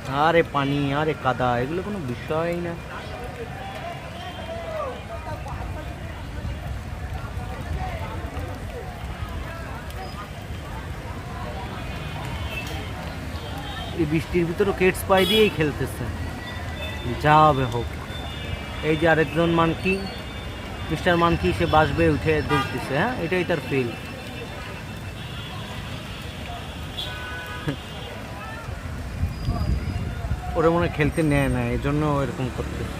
আরে পানি, আরে কাদা, এগুলো কোনো বিষয়ই না। এই বৃষ্টির ভিতরে কেটস পায়ে দিয়েই খেলতেছে, যা হবে হোক। এই যে আরেকজন মানকি, মিস্টার মানকি, সে বাসবে উঠে দুলতেছে। হ্যাঁ, এটাই তার ফিল। ওরা মনে হয় খেলতে নেয় না, এজন্য এরকম করতেছে।